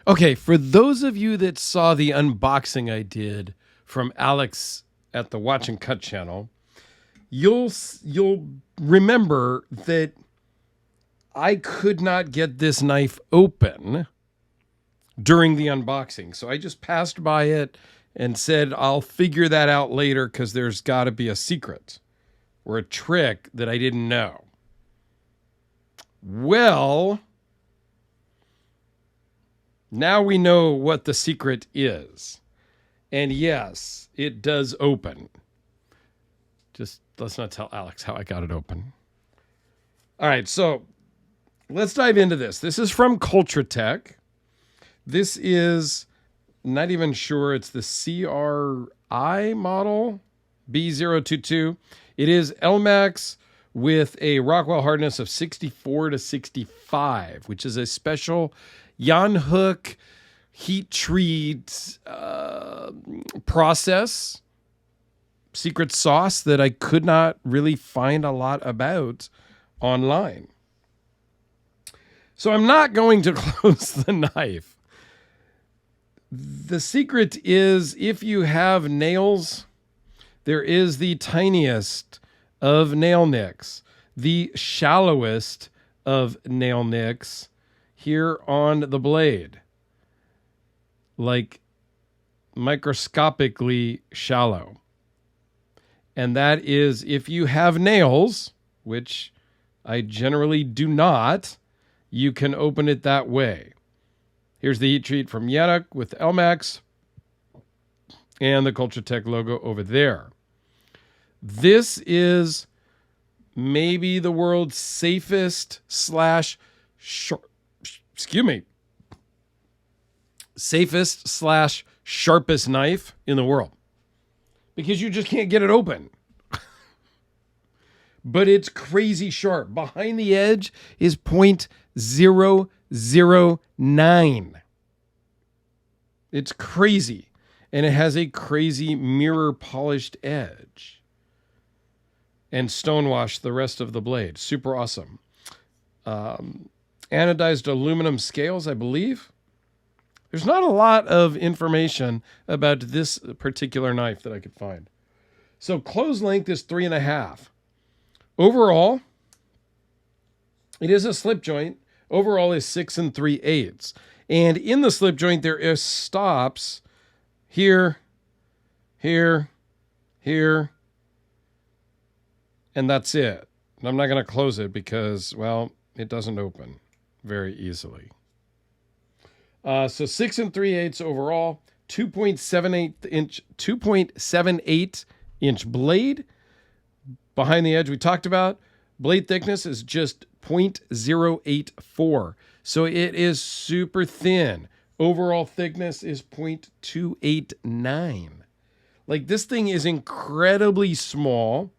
Okay, for those of you that saw the unboxing I did from Alex at the Watch and Cut channel, you'll remember that I could not get this knife open during the unboxing. So I just passed by it and said, I'll figure that out later because there's got to be a secret or a trick that I didn't know. Well, now we know what the secret is. And yes, it does open. Just let's not tell Alex how I got it open. All right, so let's dive into this. This is from CultroTech. This is not even sure. It's the CRI model, B022. It is LMAX with a Rockwell hardness of 64 to 65, which is a special Jan Hook heat treat process, secret sauce that I could not really find a lot about online. So I'm not going to close the knife. The secret is if you have nails, there is the tiniest of nail nicks, the shallowest of nail nicks here on the blade, like microscopically shallow. And that is if you have nails, which I generally do not, you can open it that way. Here's the heat treat from Yannick with LMAX and the CultroTech logo over there. This is maybe the world's safest safest slash sharpest knife in the world, because you just can't get it open. But it's crazy sharp. Behind the edge is .009. It's crazy. And it has a crazy mirror polished edge. And stonewash the rest of the blade. Super awesome. Anodized aluminum scales, I believe. There's not a lot of information about this particular knife that I could find. So close length is 3.5. Overall, it is a slip joint. Overall is 6 3/8. And in the slip joint, there is stops here, here, here, and that's it. And I'm not going to close it because, well, it doesn't open very easily. So 6 3/8 overall, 2.78 inch blade. Behind the edge we talked about. Blade thickness is just 0.084. So it is super thin. Overall thickness is 0.289. Like, this thing is incredibly small.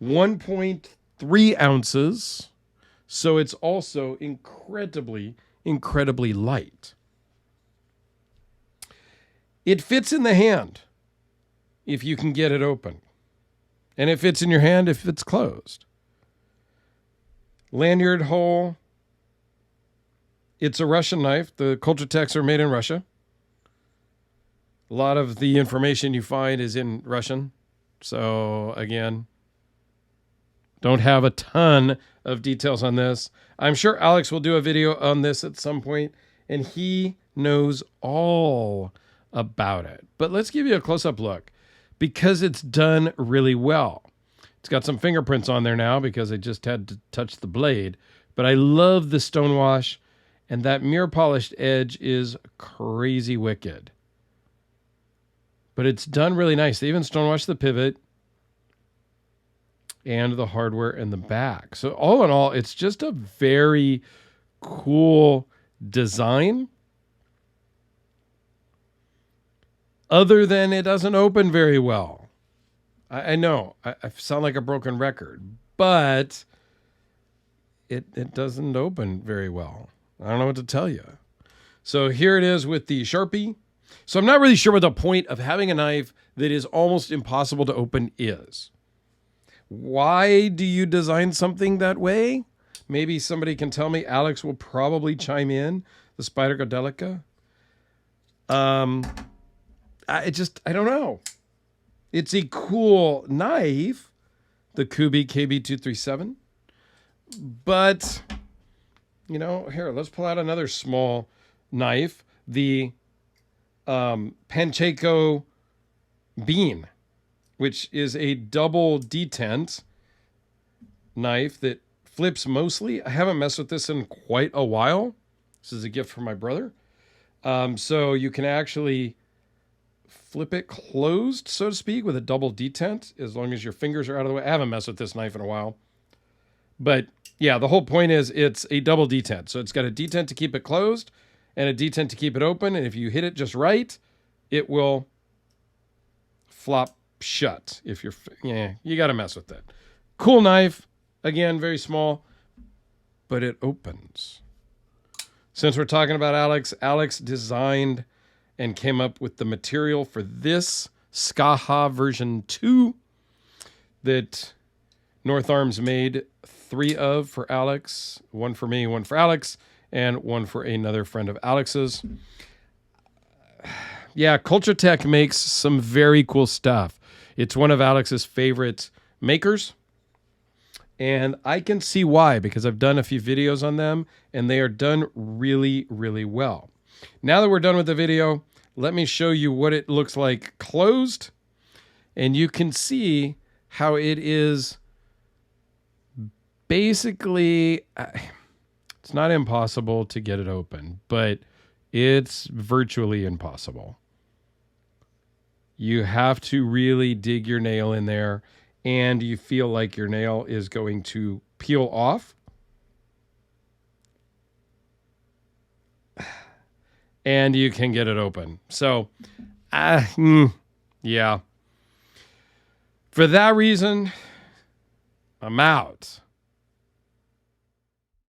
1.3 ounces. So it's also incredibly light. It fits in the hand if you can get it open. And it fits in your hand if it's closed. Lanyard hole. It's a Russian knife. The CultroTechs are made in Russia. A lot of the information you find is in Russian. So, again, don't have a ton of details on this. I'm sure Alex will do a video on this at some point, and he knows all about it. But let's give you a close-up look, because it's done really well. It's got some fingerprints on there now because I just had to touch the blade. But I love the stonewash, and that mirror polished edge is crazy wicked. But it's done really nice. They even stonewashed the pivot and the hardware in the back. So all in all, it's just a very cool design. Other than it doesn't open very well. I know, I sound like a broken record, but it doesn't open very well. I don't know what to tell you. So here it is with the Sharpie. So I'm not really sure what the point of having a knife that is almost impossible to open is. Why do you design something that way? Maybe somebody can tell me. Alex will probably chime in. the Spider Godelica. I don't know. It's a cool knife, the Kubi KB237. But, here, let's pull out another small knife, the Pancheco Bean, which is a double detent knife that flips mostly. I haven't messed with this in quite a while. This is a gift from my brother. So you can actually flip it closed, so to speak, with a double detent, as long as your fingers are out of the way. I haven't messed with this knife in a while. But yeah, the whole point is it's a double detent. So it's got a detent to keep it closed and a detent to keep it open. And if you hit it just right, it will flop shut. You got to mess with that. Cool knife. Again, very small, but it opens. Since we're talking about Alex designed and came up with the material for this Skaha version 2 that North Arms made 3 of for Alex. 1 for me, 1 for Alex, and 1 for another friend of Alex's. Yeah, CultroTech makes some very cool stuff. It's one of Alex's favorite makers. And I can see why, because I've done a few videos on them, and they are done really, really well. Now that we're done with the video, let me show you what it looks like closed. And you can see how it is basically, it's not impossible to get it open, but it's virtually impossible. You have to really dig your nail in there, and you feel like your nail is going to peel off. And you can get it open. So, yeah. For that reason, I'm out.